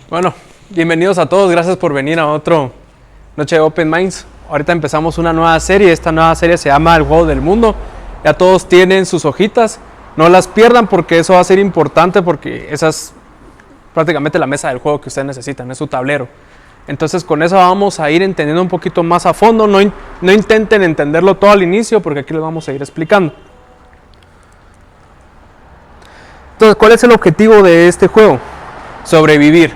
Bueno, bienvenidos a todos, gracias por venir a otro Noche de Open Minds. Ahorita empezamos una nueva serie, esta nueva serie se llama El Juego del Mundo. Ya todos tienen sus hojitas, no las pierdan porque eso va a ser importante porque esa es prácticamente la mesa del juego que ustedes necesitan, es su tablero. Entonces con eso vamos a ir entendiendo un poquito más a fondo, no intenten entenderlo todo al inicio porque aquí les vamos a ir explicando. Entonces, ¿cuál es el objetivo de este juego? Sobrevivir.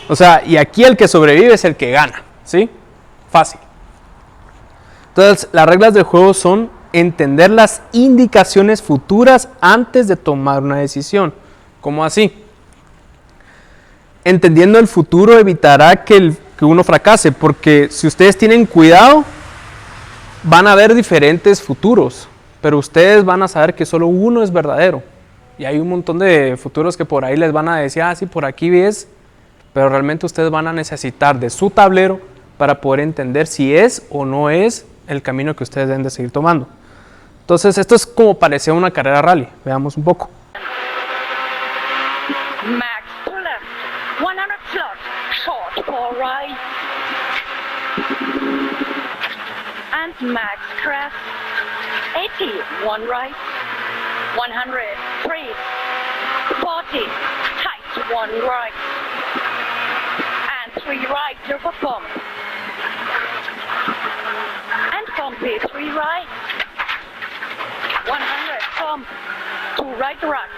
O sea, y aquí el que sobrevive es el que gana, ¿sí? Fácil. Entonces, las reglas del juego son entender las indicaciones futuras antes de tomar una decisión. ¿Cómo así? Entendiendo el futuro evitará que uno fracase, porque si ustedes tienen cuidado, van a ver diferentes futuros, pero ustedes van a saber que solo uno es verdadero. Y hay un montón de futuros que por ahí les van a decir, sí, por aquí ves, pero realmente ustedes van a necesitar de su tablero para poder entender si es o no es el camino que ustedes deben de seguir tomando. Entonces, esto es como parecía una carrera rally. Veamos un poco. Max to left, 100 slot, short for right. And max crest, 80, one right, 100, 3, 40, tight, one right. 3 right to perform. And bumpy 3 right. 100 bump. 2 right rocks.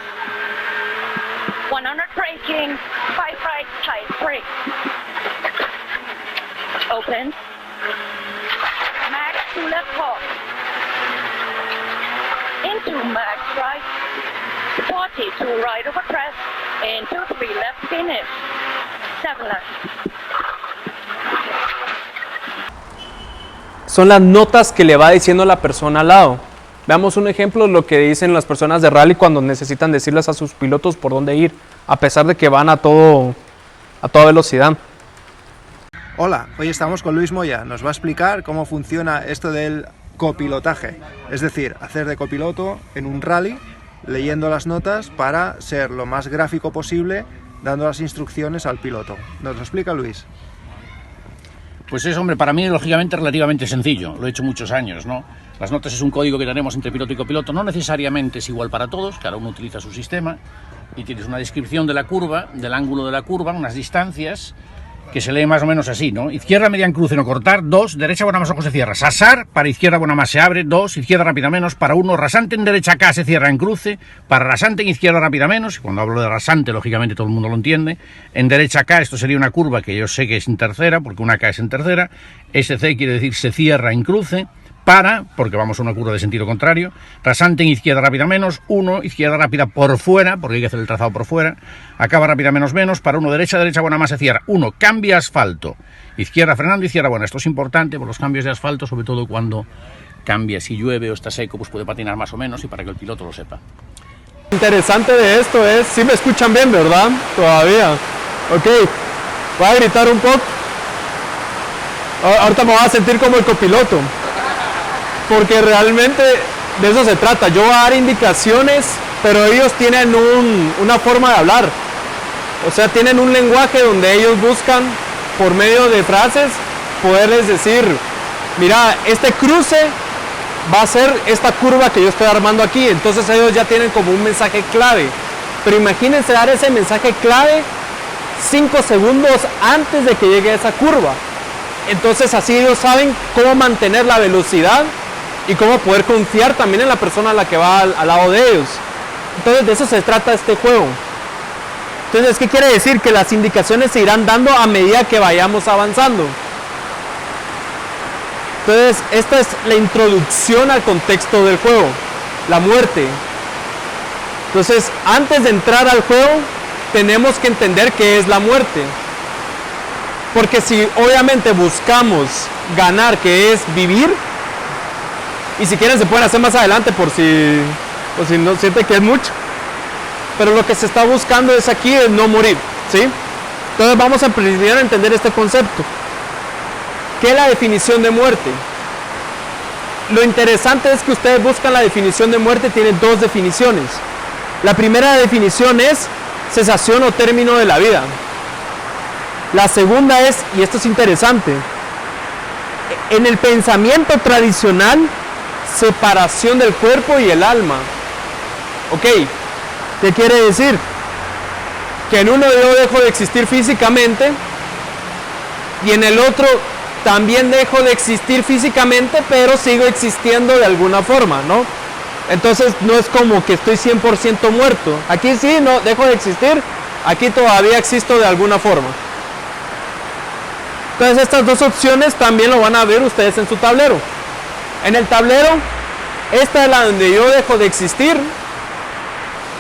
100 braking. 5 right tight brake. Open. Max to left pop. Into max right. 40 to right over crest. Into 3 left finish. 7 left. Son las notas que le va diciendo la persona al lado. Veamos un ejemplo de lo que dicen las personas de rally cuando necesitan decirles a sus pilotos por dónde ir, a pesar de que van a toda velocidad. Hola, hoy estamos con Luis Moya. Nos va a explicar cómo funciona esto del copilotaje. Es decir, hacer de copiloto en un rally, leyendo las notas para ser lo más gráfico posible, dando las instrucciones al piloto. ¿Nos lo explica Luis? Pues eso, hombre, para mí lógicamente relativamente sencillo, lo he hecho muchos años, ¿no? Las notas es un código que tenemos entre piloto y copiloto, no necesariamente es igual para todos, cada uno utiliza su sistema y tienes una descripción de la curva, del ángulo de la curva, unas distancias que se lee más o menos así, ¿no? Izquierda media en cruce no cortar, 2, derecha buena más ojo se cierra, sasar, para izquierda buena más se abre, 2, izquierda rápida menos, para 1, rasante en derecha K se cierra en cruce, para rasante en izquierda rápida menos, y cuando hablo de rasante lógicamente todo el mundo lo entiende, en derecha K esto sería una curva que yo sé que es en tercera, porque una K es en tercera, SC quiere decir se cierra en cruce, para, porque vamos a una curva de sentido contrario, rasante en izquierda rápida menos, 1, izquierda rápida por fuera, porque hay que hacer el trazado por fuera, acaba rápida menos menos, para 1, derecha buena más se cierra, 1, cambia asfalto, izquierda frenando, izquierda buena, esto es importante por los cambios de asfalto, sobre todo cuando cambia, si llueve o está seco, pues puede patinar más o menos y para que el piloto lo sepa. Interesante de esto es, sí me escuchan bien, ¿verdad? Todavía. Ok, voy a gritar un poco. Ahorita me voy a sentir como el copiloto. Porque realmente de eso se trata. Yo voy a dar indicaciones, pero ellos tienen una forma de hablar. O sea, tienen un lenguaje donde ellos buscan, por medio de frases, poderles decir, mira, este cruce va a ser esta curva que yo estoy armando aquí. Entonces ellos ya tienen como un mensaje clave. Pero imagínense dar ese mensaje clave 5 segundos antes de que llegue a esa curva. Entonces así ellos saben cómo mantener la velocidad y cómo poder confiar también en la persona a la que va al lado de ellos. Entonces de eso se trata este juego. Entonces, ¿qué quiere decir? Que las indicaciones se irán dando a medida que vayamos avanzando. Entonces, esta es la introducción al contexto del juego, la muerte. Entonces, antes de entrar al juego, tenemos que entender qué es la muerte. Porque si obviamente buscamos ganar, que es vivir, y si quieren se pueden hacer más adelante por si no sienten que es mucho, pero lo que se está buscando es aquí es no morir, ¿sí? Entonces vamos a primero entender este concepto. ¿Qué es la definición de muerte? Lo interesante es que ustedes buscan la definición de muerte, tiene dos definiciones. La primera definición es cesación o término de la vida. La segunda es, y esto es interesante, en el pensamiento tradicional, separación del cuerpo y el alma. Ok, ¿qué quiere decir? Que en uno yo dejo de existir físicamente y en el otro también dejo de existir físicamente, pero sigo existiendo de alguna forma, ¿no? Entonces no es como que estoy 100% muerto. Aquí sí, no, dejo de existir, aquí todavía existo de alguna forma. Entonces estas dos opciones también lo van a ver ustedes en su tablero. En el tablero, esta es la donde yo dejo de existir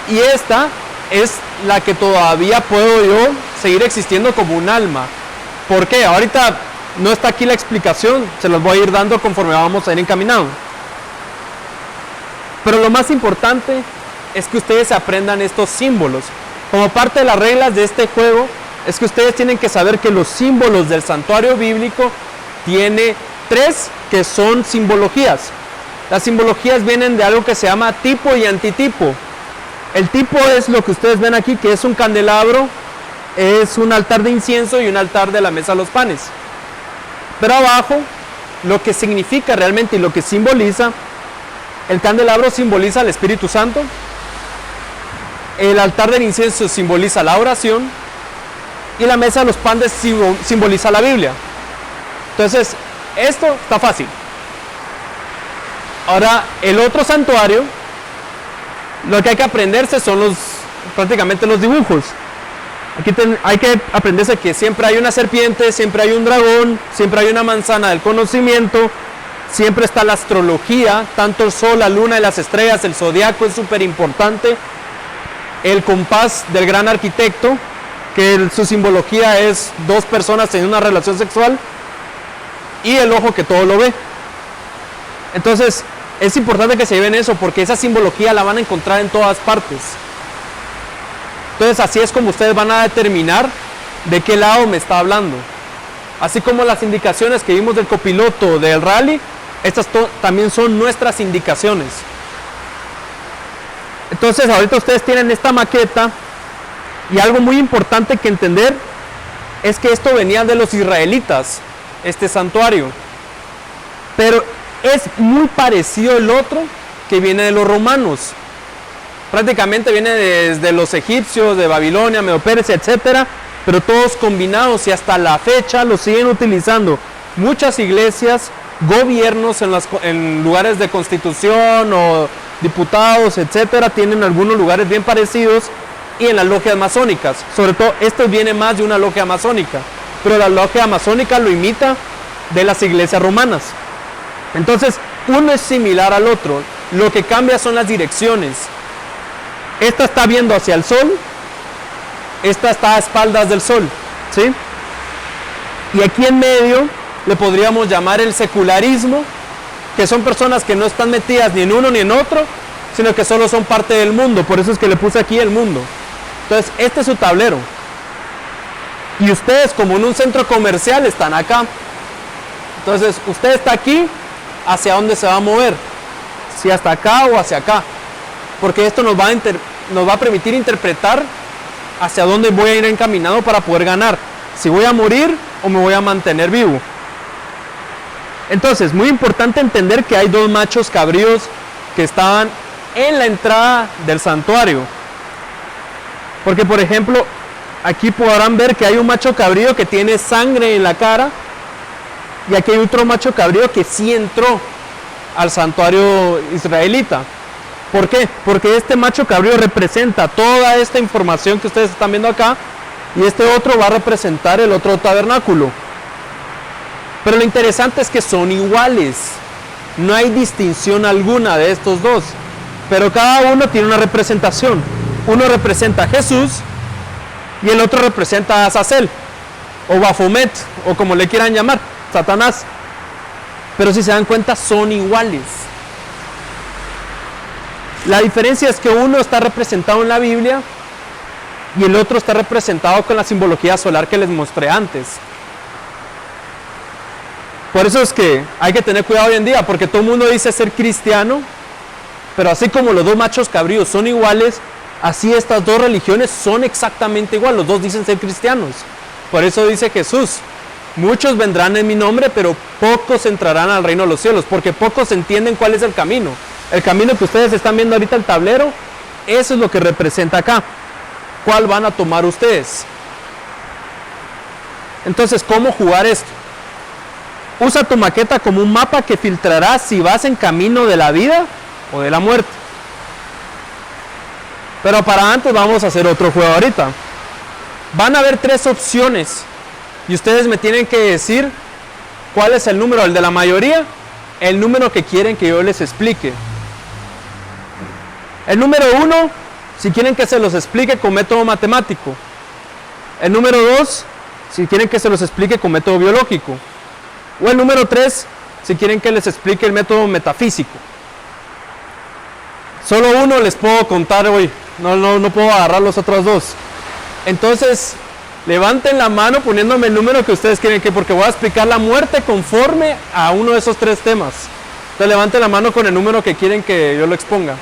y esta es la que todavía puedo yo seguir existiendo como un alma. ¿Por qué? Ahorita no está aquí la explicación, se los voy a ir dando conforme vamos a ir encaminando. Pero lo más importante es que ustedes aprendan estos símbolos. Como parte de las reglas de este juego, es que ustedes tienen que saber que los símbolos del santuario bíblico tiene 3 que son simbologías. Las simbologías vienen de algo que se llama tipo y antitipo. El tipo es lo que ustedes ven aquí, que es un candelabro, es un altar de incienso y un altar de la mesa de los panes. Pero abajo, lo que significa realmente y lo que simboliza, el candelabro simboliza al Espíritu Santo, el altar del incienso simboliza la oración y la mesa de los panes simboliza la Biblia. Entonces, esto está fácil. Ahora, el otro santuario, lo que hay que aprenderse son prácticamente los dibujos. Aquí hay que aprenderse que siempre hay una serpiente, siempre hay un dragón, siempre hay una manzana del conocimiento, siempre está la astrología, tanto el sol, la luna y las estrellas, el zodiaco es súper importante. El compás del gran arquitecto, que su simbología es 2 personas en una relación sexual, y el ojo que todo lo ve. Entonces, es importante que se lleven eso, porque esa simbología la van a encontrar en todas partes. Entonces, así es como ustedes van a determinar de qué lado me está hablando. Así como las indicaciones que vimos del copiloto del rally, estas también son nuestras indicaciones. Entonces, ahorita ustedes tienen esta maqueta, y algo muy importante que entender es que esto venía de los israelitas, este santuario. Pero es muy parecido el otro que viene de los romanos. Prácticamente viene desde los egipcios, de Babilonia, Medo-Persia, etcétera, pero todos combinados y hasta la fecha lo siguen utilizando. Muchas iglesias, gobiernos en lugares de constitución o diputados, etcétera, tienen algunos lugares bien parecidos, y en las logias masónicas. Sobre todo, esto viene más de una logia masónica, pero la logia masónica lo imita de las iglesias romanas. Entonces, uno es similar al otro, lo que cambia son las direcciones. Esta está viendo hacia el sol, esta está a espaldas del sol, ¿sí? Y aquí en medio le podríamos llamar el secularismo, que son personas que no están metidas ni en uno ni en otro, sino que solo son parte del mundo. Por eso es que le puse aquí el mundo. Entonces, este es su tablero. Y ustedes, como en un centro comercial, están acá. Entonces, usted está aquí, ¿hacia dónde se va a mover? Si hasta acá o hacia acá. Porque esto nos va a permitir interpretar hacia dónde voy a ir encaminado para poder ganar. Si voy a morir o me voy a mantener vivo. Entonces, muy importante entender que hay 2 machos cabríos que estaban en la entrada del santuario. Porque, por ejemplo, aquí podrán ver que hay un macho cabrío que tiene sangre en la cara, y aquí hay otro macho cabrío que sí entró al santuario israelita. ¿Por qué? Porque este macho cabrío representa toda esta información que ustedes están viendo acá, y este otro va a representar el otro tabernáculo. Pero lo interesante es que son iguales, no hay distinción alguna de estos dos, pero cada uno tiene una representación. Uno representa a Jesús y el otro representa a Azazel o Baphomet, o como le quieran llamar, Satanás. Pero si se dan cuenta, son iguales. La diferencia es que uno está representado en la Biblia y el otro está representado con la simbología solar que les mostré antes. Por eso es que hay que tener cuidado hoy en día, porque todo el mundo dice ser cristiano, pero así como los dos machos cabríos son iguales, así estas dos religiones son exactamente igual, los dos dicen ser cristianos. Por eso dice Jesús, muchos vendrán en mi nombre, pero pocos entrarán al reino de los cielos, porque pocos entienden cuál es el camino. El camino que ustedes están viendo ahorita, el tablero, eso es lo que representa acá. ¿Cuál van a tomar ustedes? Entonces, ¿cómo jugar esto? Usa tu maqueta como un mapa que filtrará si vas en camino de la vida o de la muerte. Pero para antes vamos a hacer otro juego ahorita. Van a haber 3 opciones y ustedes me tienen que decir cuál es el número, el de la mayoría, el número que quieren que yo les explique. El número 1, si quieren que se los explique con método matemático. El número 2, si quieren que se los explique con método biológico. O el número 3, si quieren que les explique el método metafísico. Solo uno les puedo contar hoy, no puedo agarrar los otros 2. Entonces, levanten la mano poniéndome el número que ustedes quieren que, porque voy a explicar la muerte conforme a uno de esos 3 temas. Entonces, levanten la mano con el número que quieren que yo lo exponga.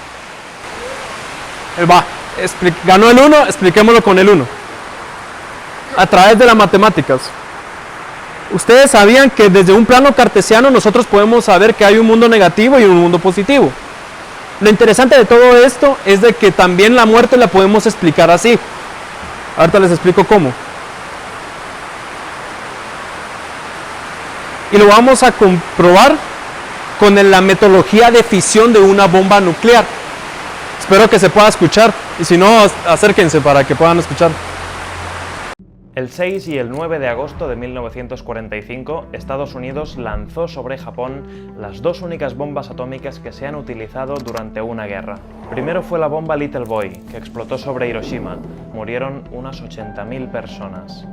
Va, ganó el 1, expliquémoslo con el 1. A través de las matemáticas. Ustedes sabían que desde un plano cartesiano nosotros podemos saber que hay un mundo negativo y un mundo positivo. Lo interesante de todo esto es de que también la muerte la podemos explicar así. Ahorita les explico cómo. Y lo vamos a comprobar con la metodología de fisión de una bomba nuclear. Espero que se pueda escuchar y si no, acérquense para que puedan escuchar. El 6 y el 9 de agosto de 1945, Estados Unidos lanzó sobre Japón las 2 únicas bombas atómicas que se han utilizado durante una guerra. Primero fue la bomba Little Boy, que explotó sobre Hiroshima. Murieron unas 80.000 personas.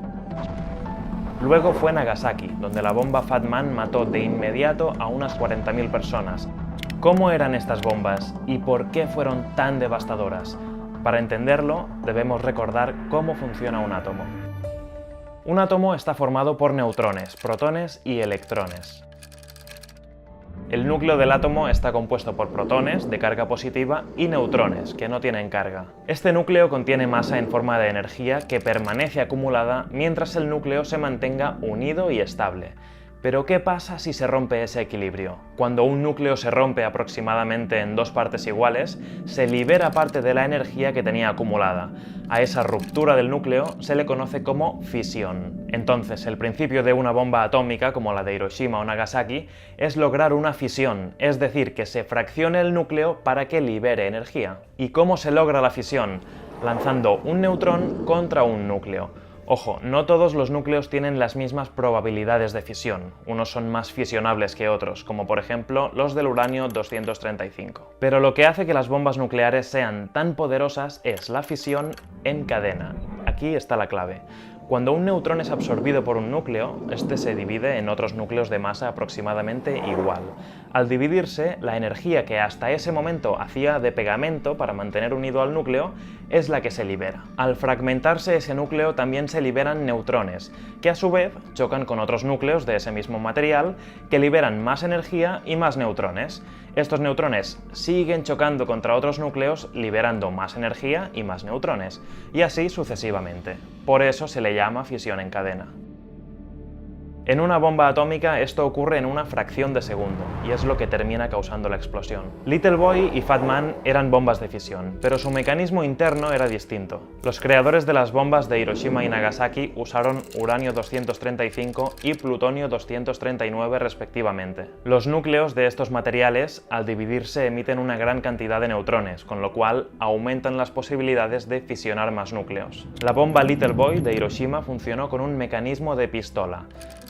Luego fue Nagasaki, donde la bomba Fat Man mató de inmediato a unas 40.000 personas. ¿Cómo eran estas bombas y por qué fueron tan devastadoras? Para entenderlo, debemos recordar cómo funciona un átomo. Un átomo está formado por neutrones, protones y electrones. El núcleo del átomo está compuesto por protones de carga positiva y neutrones que no tienen carga. Este núcleo contiene masa en forma de energía que permanece acumulada mientras el núcleo se mantenga unido y estable. Pero ¿qué pasa si se rompe ese equilibrio? Cuando un núcleo se rompe aproximadamente en 2 partes iguales, se libera parte de la energía que tenía acumulada. A esa ruptura del núcleo se le conoce como fisión. Entonces, el principio de una bomba atómica, como la de Hiroshima o Nagasaki, es lograr una fisión, es decir, que se fraccione el núcleo para que libere energía. ¿Y cómo se logra la fisión? Lanzando un neutrón contra un núcleo. Ojo, no todos los núcleos tienen las mismas probabilidades de fisión, unos son más fisionables que otros, como por ejemplo los del uranio 235. Pero lo que hace que las bombas nucleares sean tan poderosas es la fisión en cadena. Aquí está la clave. Cuando un neutrón es absorbido por un núcleo, este se divide en otros núcleos de masa aproximadamente igual. Al dividirse, la energía que hasta ese momento hacía de pegamento para mantener unido al núcleo es la que se libera. Al fragmentarse ese núcleo también se liberan neutrones, que a su vez chocan con otros núcleos de ese mismo material que liberan más energía y más neutrones. Estos neutrones siguen chocando contra otros núcleos, liberando más energía y más neutrones, y así sucesivamente. Por eso se le llama fisión en cadena. En una bomba atómica esto ocurre en una fracción de segundo, y es lo que termina causando la explosión. Little Boy y Fat Man eran bombas de fisión, pero su mecanismo interno era distinto. Los creadores de las bombas de Hiroshima y Nagasaki usaron uranio 235 y plutonio 239 respectivamente. Los núcleos de estos materiales, al dividirse, emiten una gran cantidad de neutrones, con lo cual aumentan las posibilidades de fisionar más núcleos. La bomba Little Boy de Hiroshima funcionó con un mecanismo de pistola.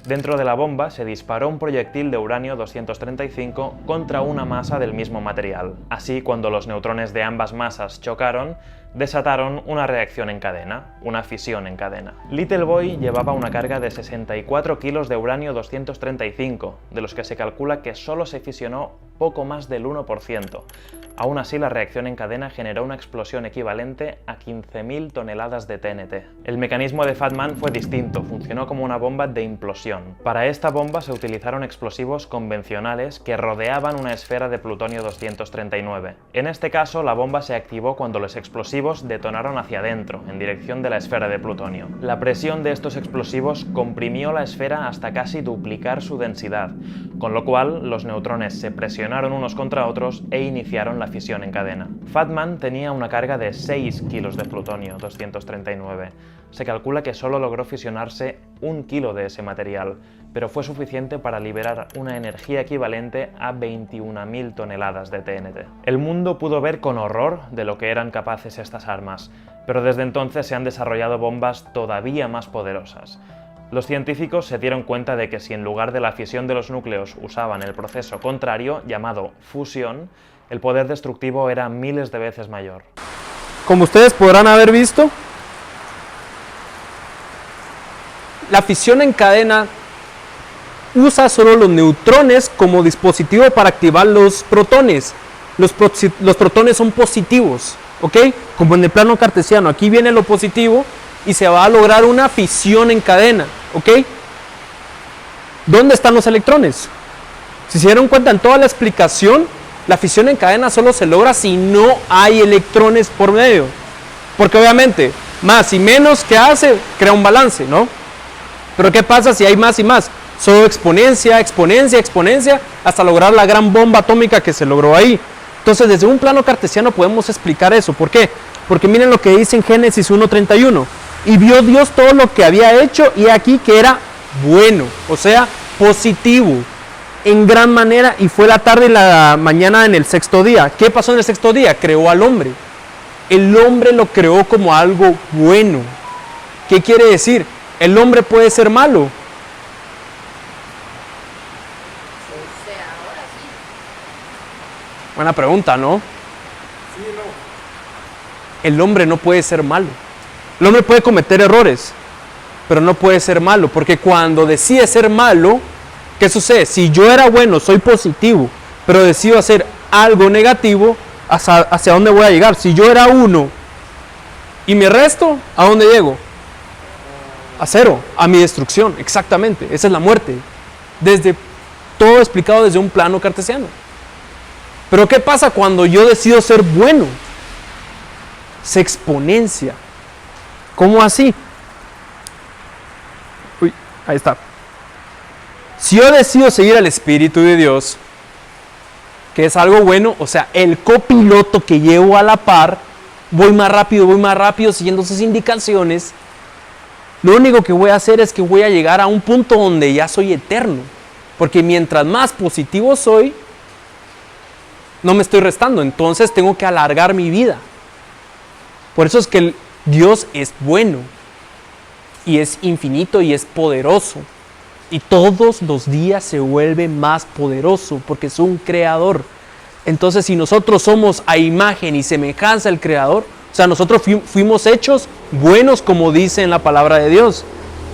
Dentro de la bomba se disparó un proyectil de uranio 235 contra una masa del mismo material. Así, cuando los neutrones de ambas masas chocaron, desataron una reacción en cadena, una fisión en cadena. Little Boy llevaba una carga de 64 kilos de uranio 235, de los que se calcula que solo se fisionó poco más del 1%. Aún así, la reacción en cadena generó una explosión equivalente a 15.000 toneladas de TNT. El mecanismo de Fat Man fue distinto, funcionó como una bomba de implosión. Para esta bomba se utilizaron explosivos convencionales que rodeaban una esfera de plutonio 239. En este caso, la bomba se activó cuando los explosivos detonaron hacia adentro, en dirección de la esfera de plutonio. La presión de estos explosivos comprimió la esfera hasta casi duplicar su densidad, con lo cual los neutrones se presionaron unos contra otros e iniciaron la fisión en cadena. Fat Man tenía una carga de 6 kilos de plutonio 239. Se calcula que solo logró fisionarse 1 kilo de ese material, pero fue suficiente para liberar una energía equivalente a 21.000 toneladas de TNT. El mundo pudo ver con horror de lo que eran capaces estas armas, pero desde entonces se han desarrollado bombas todavía más poderosas. Los científicos se dieron cuenta de que si en lugar de la fisión de los núcleos usaban el proceso contrario, llamado fusión, el poder destructivo era miles de veces mayor. Como ustedes podrán haber visto, la fisión en cadena usa solo los neutrones como dispositivo para activar los protones. Los protones son positivos, ¿ok? Como en el plano cartesiano, aquí viene lo positivo y se va a lograr una fisión en cadena, ¿ok? ¿Dónde están los electrones? Si se dieron cuenta en toda la explicación, la fisión en cadena solo se logra si no hay electrones por medio. Porque obviamente, más y menos que hace, crea un balance, ¿no? Pero ¿qué pasa si hay más y más? Solo exponencia, exponencia, exponencia, hasta lograr la gran bomba atómica que se logró ahí. Entonces, desde un plano cartesiano podemos explicar eso. ¿Por qué? Porque miren lo que dice en Génesis 1:31. Y vio Dios todo lo que había hecho y aquí que era bueno, o sea, positivo, en gran manera, y fue la tarde y la mañana en el sexto día. ¿Qué pasó en el sexto día? Creó al hombre. El hombre lo creó como algo bueno. ¿Qué quiere decir? ¿El hombre puede ser malo? Buena pregunta, ¿no? El hombre no puede ser malo. El hombre puede cometer errores, pero no puede ser malo, porque cuando decide ser malo, ¿qué sucede? Si yo era bueno, soy positivo, pero decido hacer algo negativo, ¿hacia dónde voy a llegar? Si yo era 1 y me resto, ¿a dónde llego? A 0, a mi destrucción, exactamente. Esa es la muerte. Todo explicado desde un plano cartesiano. Pero ¿qué pasa cuando yo decido ser bueno? Se exponencia. ¿Cómo así? Uy, ahí está. Si yo decido seguir al Espíritu de Dios, que es algo bueno, o sea, el copiloto que llevo a la par, voy más rápido, siguiendo sus indicaciones, lo único que voy a hacer es que voy a llegar a un punto donde ya soy eterno. Porque mientras más positivo soy, no me estoy restando, entonces tengo que alargar mi vida. Por eso es que Dios es bueno, y es infinito, y es poderoso. Y todos los días se vuelve más poderoso, porque es un creador. Entonces, si nosotros somos a imagen y semejanza del creador, o sea, nosotros fuimos hechos buenos, como dice en la palabra de Dios.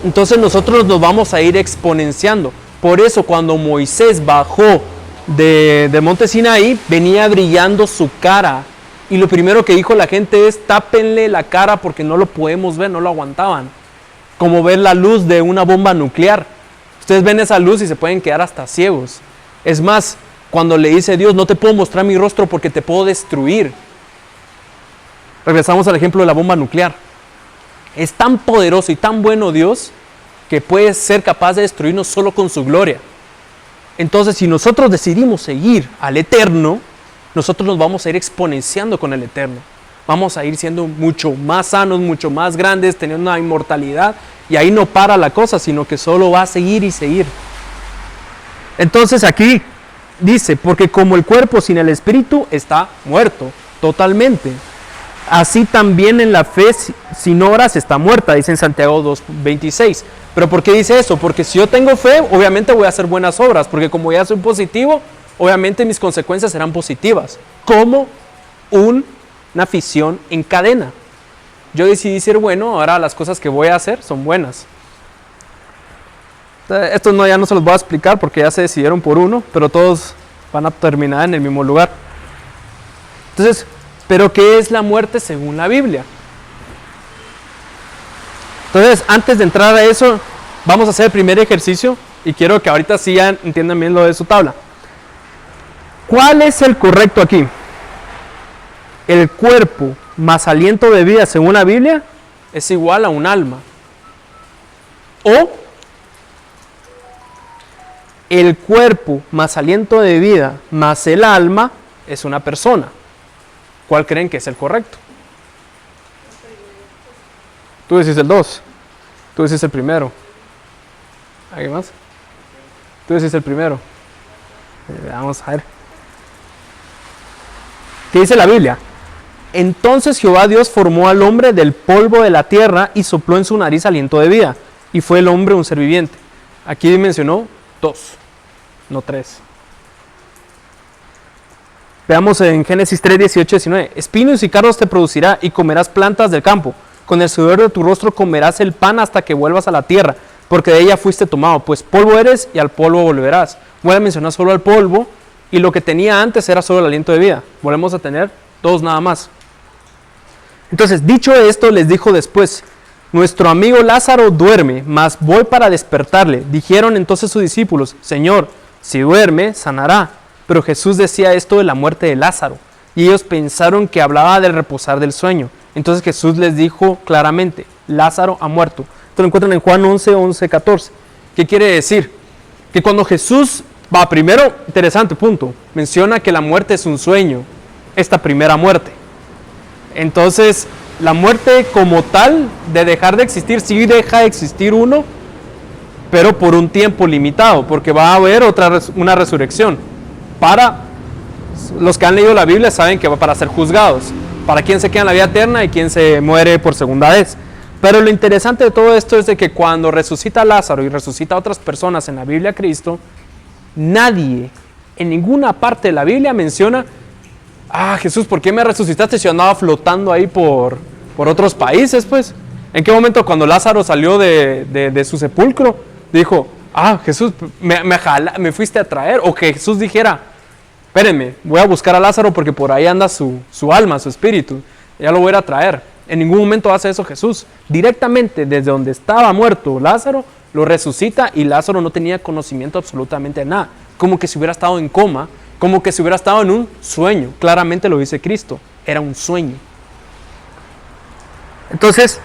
Entonces nosotros nos vamos a ir exponenciando. Por eso cuando Moisés bajó de Monte Sinaí, venía brillando su cara. Y lo primero que dijo la gente es: tápenle la cara porque no lo podemos ver, no lo aguantaban. Como ver la luz de una bomba nuclear. Ustedes ven esa luz y se pueden quedar hasta ciegos. Es más, cuando le dice Dios: no te puedo mostrar mi rostro porque te puedo destruir. Regresamos al ejemplo de la bomba nuclear. Es tan poderoso y tan bueno Dios que puede ser capaz de destruirnos solo con su gloria. Entonces, si nosotros decidimos seguir al Eterno, nosotros nos vamos a ir exponenciando con el Eterno. Vamos a ir siendo mucho más sanos, mucho más grandes, teniendo una inmortalidad. Y ahí no para la cosa, sino que solo va a seguir y seguir. Entonces aquí dice: porque como el cuerpo sin el espíritu está muerto totalmente, así también en la fe sin obras está muerta, dice en Santiago 2:26. ¿Pero por qué dice eso? Porque si yo tengo fe, obviamente voy a hacer buenas obras, porque como ya soy positivo, obviamente mis consecuencias serán positivas, como un una afición en cadena. Yo decidí ser bueno, ahora las cosas que voy a hacer son buenas. Estos ya no se los voy a explicar porque ya se decidieron por uno, pero todos van a terminar en el mismo lugar. Entonces, ¿pero qué es la muerte según la Biblia? Entonces, antes de entrar a eso, vamos a hacer el primer ejercicio y quiero que ahorita sí ya entiendan bien lo de su tabla. ¿Cuál es el correcto aquí? El cuerpo más aliento de vida según la Biblia es igual a un alma. O el cuerpo más aliento de vida más el alma es una persona. ¿Cuál creen que es el correcto? Tú decís el 2. Tú decís el primero. ¿Alguien más? Tú decís el primero. Vamos a ver. ¿Qué dice la Biblia? Entonces Jehová Dios formó al hombre del polvo de la tierra y sopló en su nariz aliento de vida. Y fue el hombre un ser viviente. Aquí mencionó 2, no 3. Veamos en Génesis 3, 18, 19. Espinos y cardos te producirá y comerás plantas del campo. Con el sudor de tu rostro comerás el pan hasta que vuelvas a la tierra, porque de ella fuiste tomado, pues polvo eres y al polvo volverás. Voy a mencionar solo al polvo y lo que tenía antes era solo el aliento de vida. Volvemos a tener 2 nada más. Entonces, dicho esto, les dijo después: nuestro amigo Lázaro duerme, mas voy para despertarle. Dijeron entonces sus discípulos: Señor, si duerme, sanará. Pero Jesús decía esto de la muerte de Lázaro, y ellos pensaron que hablaba del reposar del sueño. Entonces Jesús les dijo claramente: Lázaro ha muerto. Esto lo encuentran en Juan 11, 11, 14. ¿Qué quiere decir? Que cuando Jesús va primero, interesante punto, menciona que la muerte es un sueño, esta primera muerte. Entonces, la muerte como tal, de dejar de existir, sí deja de existir uno, pero por un tiempo limitado, porque va a haber una resurrección. Para los que han leído la Biblia saben que va para ser juzgados, para quien se queda en la vida eterna y quien se muere por segunda vez. Pero lo interesante de todo esto es de que cuando resucita Lázaro y resucita a otras personas en la Biblia Cristo, nadie en ninguna parte de la Biblia menciona: Jesús, ¿por qué me resucitaste si yo andaba flotando ahí por otros países? Pues, ¿en qué momento cuando Lázaro salió de su sepulcro dijo: Jesús, me fuiste a traer? O que Jesús dijera: espérenme, voy a buscar a Lázaro porque por ahí anda su alma, su espíritu, ya lo voy a ir a traer. En ningún momento hace eso Jesús. Directamente desde donde estaba muerto Lázaro, lo resucita, y Lázaro no tenía conocimiento absolutamente de nada, como que si hubiera estado en coma, como que si hubiera estado en un sueño. Claramente lo dice Cristo, era un sueño. Entonces,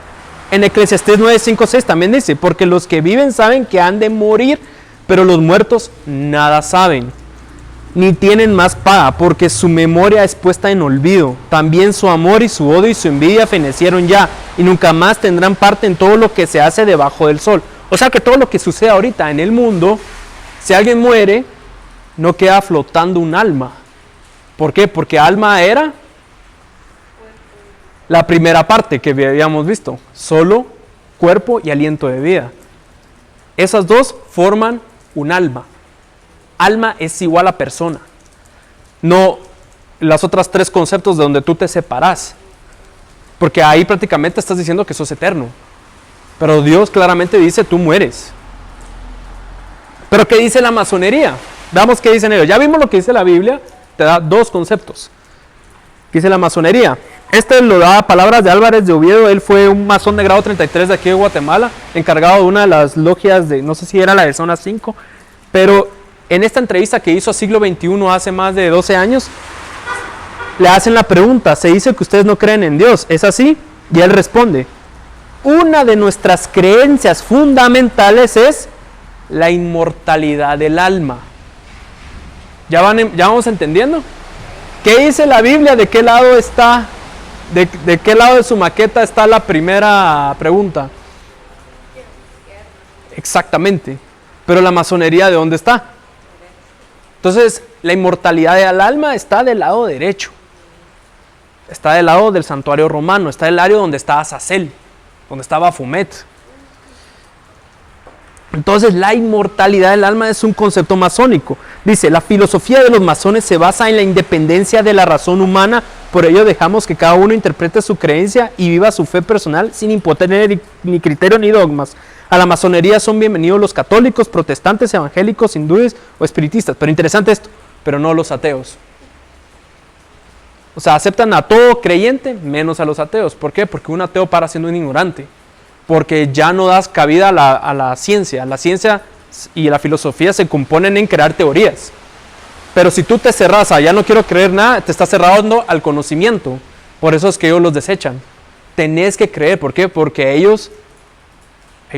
en Eclesiastés 9, 5, 6 también dice: porque los que viven saben que han de morir, pero los muertos nada saben, ni tienen más paga, porque su memoria es puesta en olvido. También su amor y su odio y su envidia fenecieron ya, y nunca más tendrán parte en todo lo que se hace debajo del sol. O sea que todo lo que sucede ahorita en el mundo, si alguien muere, no queda flotando un alma. ¿Por qué? Porque alma era la primera parte que habíamos visto, solo cuerpo y aliento de vida. Esas dos forman un alma. Alma es igual a persona, no las otras 3 conceptos de donde tú te separas, porque ahí prácticamente estás diciendo que sos eterno, pero Dios claramente dice: tú mueres. ¿Pero qué dice la masonería? Veamos qué dicen ellos. Ya vimos lo que dice la Biblia, te da 2 conceptos. ¿Qué dice la masonería? Este lo da Palabras de Álvarez de Oviedo. Él fue un masón de grado 33 de aquí de Guatemala, encargado de una de las logias de, no sé si era la de zona 5, pero en esta entrevista que hizo a Siglo XXI hace más de 12 años, le hacen la pregunta: se dice que ustedes no creen en Dios, ¿es así? Y él responde: una de nuestras creencias fundamentales es la inmortalidad del alma. ¿Ya vamos entendiendo? ¿Qué dice la Biblia? ¿De qué lado está? ¿De qué lado de su maqueta está la primera pregunta? Exactamente. Pero la masonería, ¿de dónde está? Entonces, la inmortalidad del alma está del lado derecho. Está del lado del santuario romano, está del área donde estaba Azazel, donde estaba Fumet. Entonces, la inmortalidad del alma es un concepto masónico. Dice: la filosofía de los masones se basa en la independencia de la razón humana Por ello dejamos que cada uno interprete su creencia y viva su fe personal sin imponer ni criterio ni dogmas. A la masonería son bienvenidos los católicos, protestantes, evangélicos, hindúes o espiritistas. Pero interesante esto, pero no los ateos. O sea, aceptan a todo creyente menos a los ateos. ¿Por qué? Porque un ateo para siendo un ignorante. Porque ya no das cabida a la ciencia. La ciencia y la filosofía se componen en crear teorías. Pero si tú te cerras a ya no quiero creer nada, te estás cerrando al conocimiento. Por eso es que ellos los desechan. Tenés que creer. ¿Por qué? Porque ellos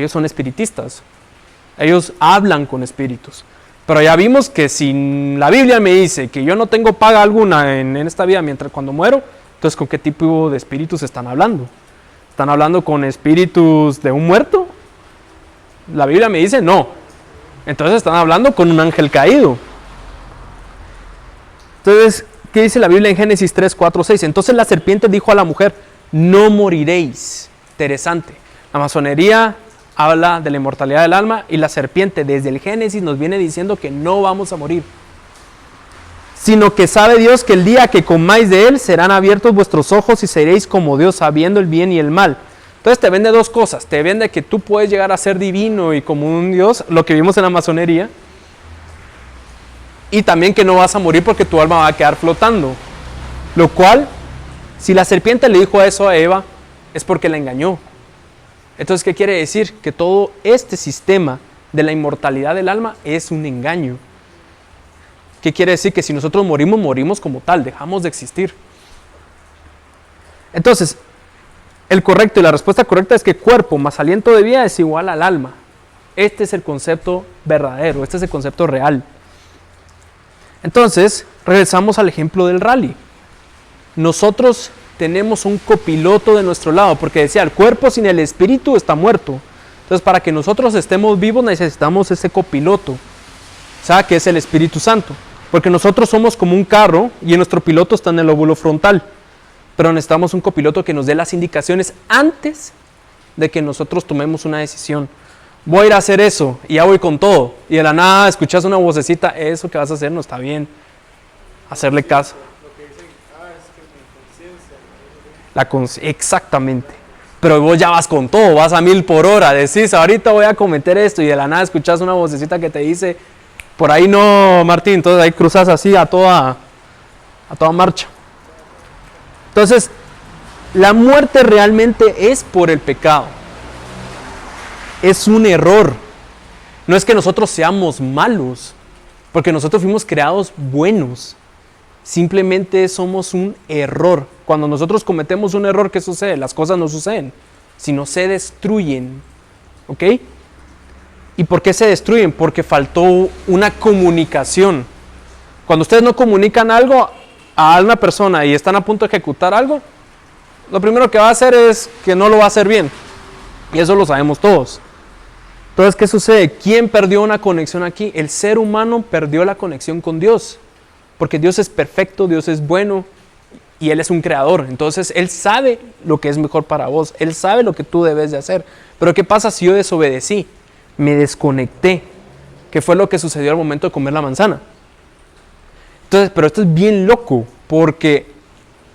son espiritistas. Ellos hablan con espíritus. Pero ya vimos que si la Biblia me dice que yo no tengo paga alguna en esta vida mientras cuando muero, entonces ¿con qué tipo de espíritus están hablando? ¿Están hablando con espíritus de un muerto? La Biblia me dice no. Entonces están hablando con un ángel caído. Entonces, ¿qué dice la Biblia en Génesis 3, 4, 6? Entonces la serpiente dijo a la mujer, no moriréis. Interesante. La masonería habla de la inmortalidad del alma y la serpiente desde el Génesis nos viene diciendo que no vamos a morir. Sino que sabe Dios que el día que comáis de él serán abiertos vuestros ojos y seréis como Dios sabiendo el bien y el mal. Entonces te vende dos cosas. Te vende que tú puedes llegar a ser divino y como un Dios, lo que vimos en la masonería. Y también que no vas a morir porque tu alma va a quedar flotando. Lo cual, si la serpiente le dijo eso a Eva, es porque la engañó. Entonces, ¿qué quiere decir? Que todo este sistema de la inmortalidad del alma es un engaño. ¿Qué quiere decir? Que si nosotros morimos, morimos como tal, dejamos de existir. Entonces, el correcto y la respuesta correcta es que cuerpo más aliento de vida es igual al alma. Este es el concepto verdadero, este es el concepto real. Entonces, regresamos al ejemplo del rally. Nosotros tenemos un copiloto de nuestro lado, porque decía, el cuerpo sin el espíritu está muerto. Entonces, para que nosotros estemos vivos necesitamos ese copiloto, ¿sabes? Que es el Espíritu Santo. Porque nosotros somos como un carro y nuestro piloto está en el lóbulo frontal. Pero necesitamos un copiloto que nos dé las indicaciones antes de que nosotros tomemos una decisión. Voy a ir a hacer eso y ya voy con todo. Y de la nada escuchas una vocecita, eso que vas a hacer no está bien. Hacerle caso. Exactamente. Pero vos ya vas con todo, vas a 1000 por hora. Decís, ahorita voy a cometer esto y de la nada escuchas una vocecita que te dice, por ahí no, Martín. Entonces ahí cruzas así a toda marcha. Entonces, la muerte realmente es por el pecado. Es un error. No es que nosotros seamos malos, porque nosotros fuimos creados buenos. Simplemente somos un error. Cuando nosotros cometemos un error, ¿qué sucede? Las cosas no suceden, sino se destruyen. ¿Ok? ¿Y por qué se destruyen? Porque faltó una comunicación. Cuando ustedes no comunican algo a una persona y están a punto de ejecutar algo, lo primero que va a hacer es que no lo va a hacer bien. Y eso lo sabemos todos. Entonces, ¿qué sucede? ¿Quién perdió una conexión aquí? El ser humano perdió la conexión con Dios. Porque Dios es perfecto, Dios es bueno y Él es un creador. Entonces, Él sabe lo que es mejor para vos. Él sabe lo que tú debes de hacer. Pero ¿qué pasa si yo desobedecí? Me desconecté. ¿Qué fue lo que sucedió al momento de comer la manzana? Entonces, pero esto es bien loco porque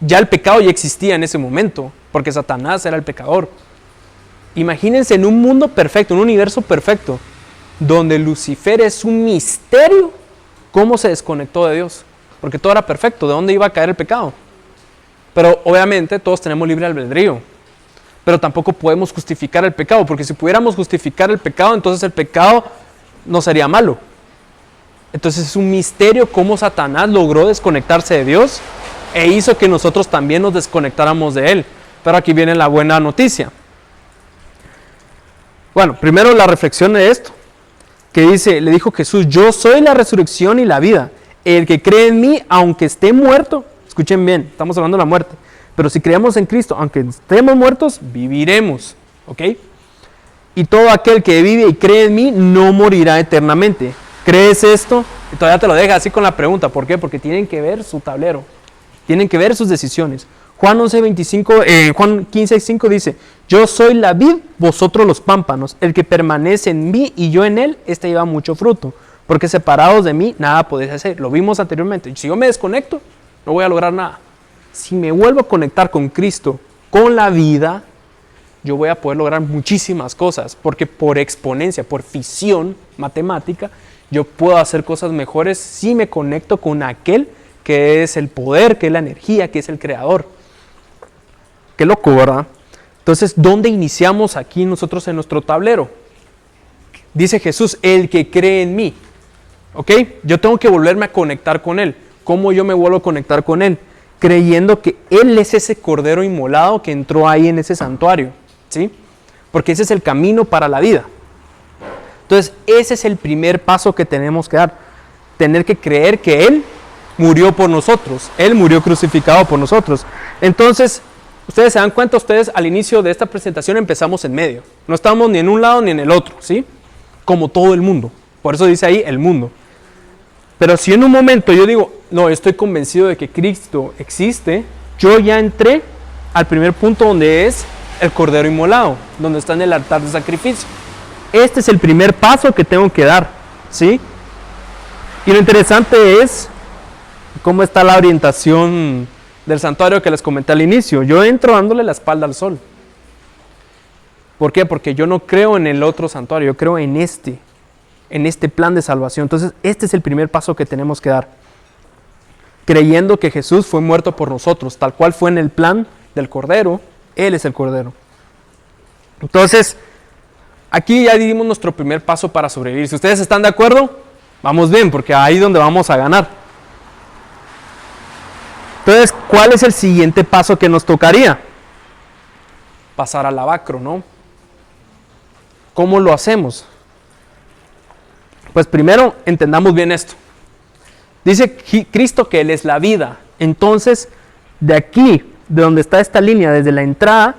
ya el pecado ya existía en ese momento. Porque Satanás era el pecador. Imagínense en un mundo perfecto, un universo perfecto, donde Lucifer es un misterio. ¿Cómo se desconectó de Dios? Porque todo era perfecto. ¿De dónde iba a caer el pecado? Pero obviamente todos tenemos libre albedrío. Pero tampoco podemos justificar el pecado. Porque si pudiéramos justificar el pecado, entonces el pecado no sería malo. Entonces es un misterio cómo Satanás logró desconectarse de Dios e hizo que nosotros también nos desconectáramos de Él. Pero aquí viene la buena noticia. Bueno, primero la reflexión de esto. Que dice, le dijo Jesús, yo soy la resurrección y la vida. El que cree en mí, aunque esté muerto, escuchen bien, estamos hablando de la muerte, pero si creemos en Cristo, aunque estemos muertos, viviremos, ¿ok? Y todo aquel que vive y cree en mí, no morirá eternamente. ¿Crees esto? Y todavía te lo deja así con la pregunta, ¿por qué? Porque tienen que ver su tablero, tienen que ver sus decisiones. Juan 15:5 dice, yo soy la vid, vosotros los pámpanos. El que permanece en mí y yo en él, este lleva mucho fruto. Porque separados de mí, nada podéis hacer. Lo vimos anteriormente. Si yo me desconecto, no voy a lograr nada. si me vuelvo a conectar con Cristo, con la vida, yo voy a poder lograr muchísimas cosas, porque por exponencia, por fisión matemática, yo puedo hacer cosas mejores si me conecto con aquel que es el poder, que es la energía, que es el creador. Qué loco, ¿verdad? Entonces, ¿dónde iniciamos aquí nosotros en nuestro tablero? Dice Jesús, el que cree en mí. ¿Ok? Yo tengo que volverme a conectar con Él. ¿Cómo yo me vuelvo a conectar con Él? Creyendo que Él es ese cordero inmolado que entró ahí en ese santuario. ¿Sí? Porque ese es el camino para la vida. Entonces, ese es el primer paso que tenemos que dar. Tener que creer que Él murió por nosotros. Él murió crucificado por nosotros. Entonces, ustedes se dan cuenta, ustedes al inicio de esta presentación empezamos en medio. No estamos ni en un lado ni en el otro, ¿sí? Como todo el mundo. Por eso dice ahí el mundo. Pero si en un momento yo digo, no, estoy convencido de que Cristo existe, yo ya entré al primer punto donde es el cordero inmolado, donde está en el altar de sacrificio. Este es el primer paso que tengo que dar, ¿sí? Y lo interesante es cómo está la orientación del santuario que les comenté al inicio. Yo entro dándole la espalda al sol. ¿Por qué? Porque yo no creo en el otro santuario, yo creo en este plan de salvación. Entonces, este es el primer paso que tenemos que dar. Creyendo que Jesús fue muerto por nosotros, tal cual fue en el plan del Cordero, Él es el Cordero. Entonces, aquí ya dimos nuestro primer paso para sobrevivir. Si ustedes están de acuerdo, vamos bien, porque ahí es donde vamos a ganar. Entonces, ¿cuál es el siguiente paso que nos tocaría? Pasar al lavacro, ¿no? ¿Cómo lo hacemos? Pues primero, entendamos bien esto. Dice Cristo que Él es la vida. Entonces, de aquí, de donde está esta línea, desde la entrada,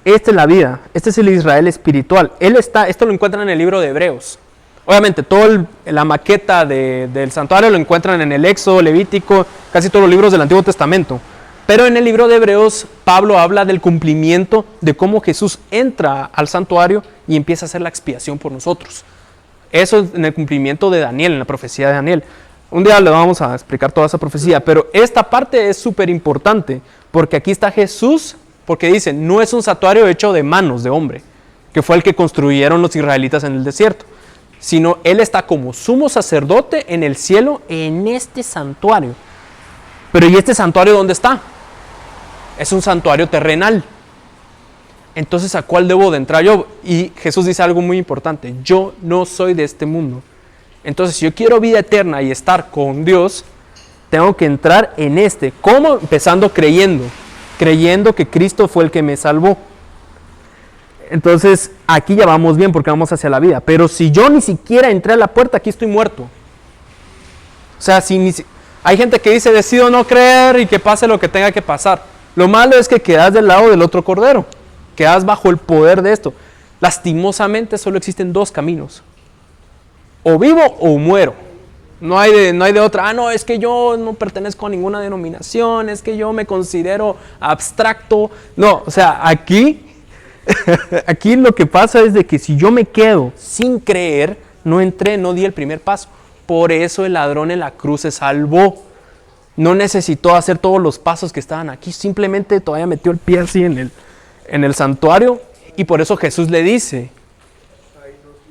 esta es la vida. Este es el Israel espiritual. Esto lo encuentran en el libro de Hebreos. Obviamente, toda la maqueta del santuario lo encuentran en el Éxodo, Levítico, casi todos los libros del Antiguo Testamento. Pero en el libro de Hebreos, Pablo habla del cumplimiento de cómo Jesús entra al santuario y empieza a hacer la expiación por nosotros. Eso es en el cumplimiento de Daniel, en la profecía de Daniel. Un día le vamos a explicar toda esa profecía, pero esta parte es súper importante, porque aquí está Jesús, porque dice, no es un santuario hecho de manos de hombre, que fue el que construyeron los israelitas en el desierto, sino Él está como sumo sacerdote en el cielo, en este santuario. Pero ¿y este santuario dónde está? Es un santuario terrenal. Entonces, ¿a cuál debo de entrar yo? Y Jesús dice algo muy importante, yo no soy de este mundo. Entonces, si yo quiero vida eterna y estar con Dios, tengo que entrar en este. ¿Cómo? Empezando creyendo que Cristo fue el que me salvó. Entonces, aquí ya vamos bien porque vamos hacia la vida. Pero si yo ni siquiera entré a la puerta, aquí estoy muerto. O sea, hay gente que dice, decido no creer y que pase lo que tenga que pasar. Lo malo es que quedas del lado del otro cordero. Quedas bajo el poder de esto. Lastimosamente solo existen dos caminos. O vivo o muero. No hay de otra. No, es que yo no pertenezco a ninguna denominación. Es que yo me considero abstracto. No, o sea, aquí lo que pasa es de que si yo me quedo sin creer, no entré, no di el primer paso. Por eso el ladrón en la cruz se salvó. No necesitó hacer todos los pasos que estaban aquí. Simplemente todavía metió el pie así en el santuario. Y por eso Jesús le dice,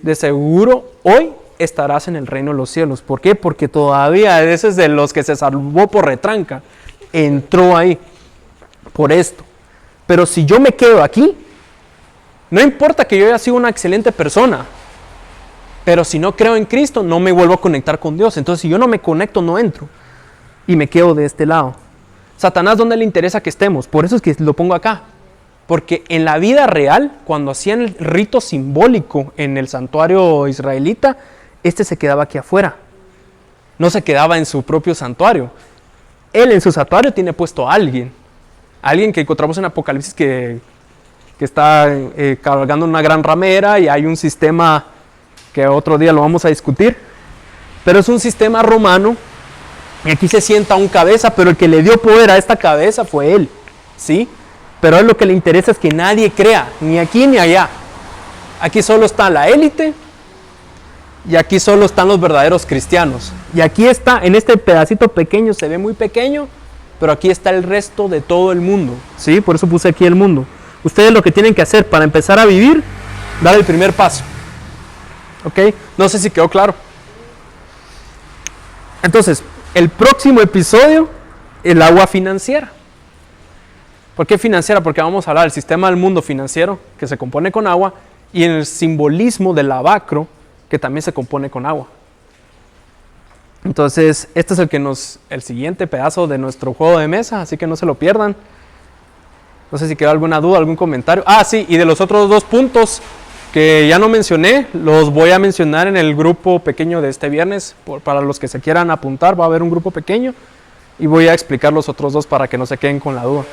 de seguro hoy estarás en el reino de los cielos. ¿Por qué? Porque todavía ese es de los que se salvó por retranca. Entró ahí por esto. Pero si yo me quedo aquí, no importa que yo haya sido una excelente persona, pero si no creo en Cristo, no me vuelvo a conectar con Dios. Entonces, si yo no me conecto, no entro. Y me quedo de este lado. Satanás, ¿dónde le interesa que estemos? Por eso es que lo pongo acá. Porque en la vida real, cuando hacían el rito simbólico en el santuario israelita, se quedaba aquí afuera. No se quedaba en su propio santuario. Él en su santuario tiene puesto a alguien. Alguien que encontramos en Apocalipsis que está cargando una gran ramera y hay un sistema que otro día lo vamos a discutir. Pero es un sistema romano y aquí se sienta un cabeza, pero el que le dio poder a esta cabeza fue él. ¿Sí? Pero a él lo que le interesa es que nadie crea, ni aquí ni allá. Aquí solo está la élite y aquí solo están los verdaderos cristianos. Y aquí está, en este pedacito pequeño, se ve muy pequeño, pero aquí está el resto de todo el mundo, ¿sí? Por eso puse aquí el mundo. Ustedes lo que tienen que hacer para empezar a vivir, dar el primer paso. ¿Ok? No sé si quedó claro. Entonces, el próximo episodio, el agua financiera. ¿Por qué financiera? Porque vamos a hablar del sistema del mundo financiero, que se compone con agua, y en el simbolismo del lavacro, que también se compone con agua. Entonces, este es el siguiente pedazo de nuestro juego de mesa, así que no se lo pierdan. No sé si quedó alguna duda, algún comentario. Ah, sí, y de los otros 2 puntos que ya no mencioné, los voy a mencionar en el grupo pequeño de este viernes. Para los que se quieran apuntar, va a haber un grupo pequeño y voy a explicar los otros 2 para que no se queden con la duda.